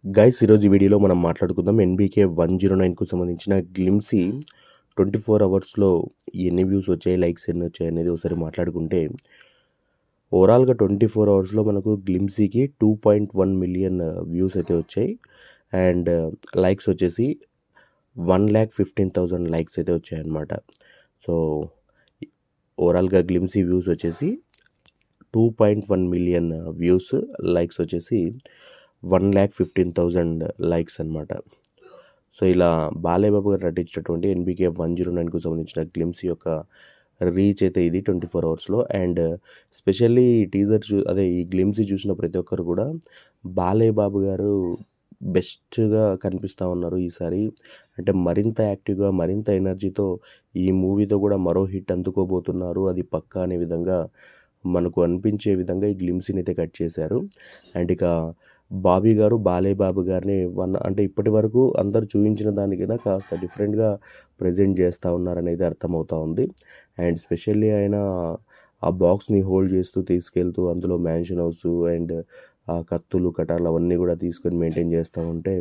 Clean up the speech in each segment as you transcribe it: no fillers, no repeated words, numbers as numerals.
ఈరోజు ఈ వీడియోలో మనం మాట్లాడుకుందాం 'ఎన్‌బీకే 109'కు సంబంధించిన గ్లిమ్సీ 24 అవర్స్‌లో ఎన్ని వ్యూస్ వచ్చాయి, లైక్స్ ఎన్ని వచ్చాయి అనేది ఒకసారి మాట్లాడుకుంటే, ఓవరాల్‌గా 24 అవర్స్‌లో మనకు గ్లిమ్సీకి 2.1 మిలియన్ వ్యూస్ అయితే వచ్చాయి. అండ్ లైక్స్ వచ్చేసి 1,15,000 లైక్స్ అయితే వచ్చాయన్నమాట. సో, ఓవరాల్‌గా గ్లిమ్సీ వ్యూస్ వచ్చేసి 2.1 మిలియన్ వ్యూస్, లైక్స్ వచ్చేసి 1,15,000 లైక్స్ అనమాట. సో, ఇలా బాలయ్య బాబు గారు నటించినటువంటి 'ఎన్‌బీకే 109'కు సంబంధించిన గ్లిమ్స్ యొక్క రీచ్ అయితే ఇది 24 అవర్స్‌లో. అండ్ స్పెషల్లీ ఈ టీజర్ ఈ గ్లిమ్సీ చూసిన ప్రతి ఒక్కరు కూడా బాలయ్య బాబు గారు బెస్ట్‌గా కనిపిస్తా ఉన్నారు ఈసారి. అంటే మరింత యాక్టివ్‌గా, మరింత ఎనర్జీతో ఈ మూవీతో కూడా మరో హిట్ అందుకోబోతున్నారు, అది పక్కా అనే విధంగా మనకు అనిపించే విధంగా ఈ గ్లిమ్సీని అయితే కట్ చేశారు. అండ్ ఇక బాబీ గారు బాలయ్య బాబు గారిని అంటే ఇప్పటి వరకు అందరూ చూపించిన దానికైనా కాస్త డిఫరెంట్‌గా ప్రెజెంట్ చేస్తూ ఉన్నారనేది అర్థమవుతా ఉంది. అండ్ స్పెషల్లీ ఆయన ఆ బాక్స్‌ని హోల్డ్ చేస్తూ తీసుకెళ్తూ అందులో మ్యాన్షన్ హౌస్ అండ్ ఆ కత్తులు, కటార్లు అవన్నీ కూడా తీసుకొని మెయింటైన్ చేస్తూ ఉంటే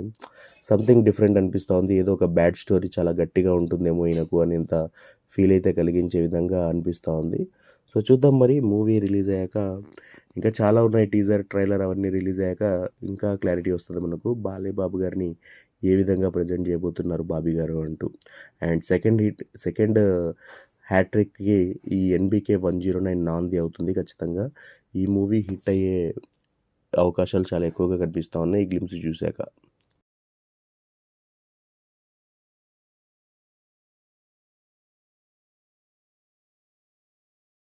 సంథింగ్ డిఫరెంట్ అనిపిస్తూ ఉంది. ఏదో ఒక బ్యాడ్ స్టోరీ చాలా గట్టిగా ఉంటుందేమో ఈయనకు అనేంత ఫీల్ అయితే కలిగించే విధంగా అనిపిస్తూ ఉంది. సో, చూద్దాం మరి మూవీ రిలీజ్ అయ్యాక. ఇంకా చాలా ఉన్నాయి, టీజర్, ట్రైలర్ అవన్నీ రిలీజ్ అయ్యాక ఇంకా క్లారిటీ వస్తుంది మనకు బాలయ్య బాబు గారిని ఏ విధంగా ప్రజెంట్ చేయబోతున్నారు బాబీ గారు అంటూ. అండ్ సెకండ్ హ్యాట్రిక్‌కి ఈ 'ఎన్‌బీకే 109' నాంది అవుతుంది ఖచ్చితంగా. ఈ మూవీ హిట్ అయ్యే అవకాశాలు చాలా ఎక్కువగా కనిపిస్తా ఉన్నాయి ఈ గ్లిమ్స్ చూశాక.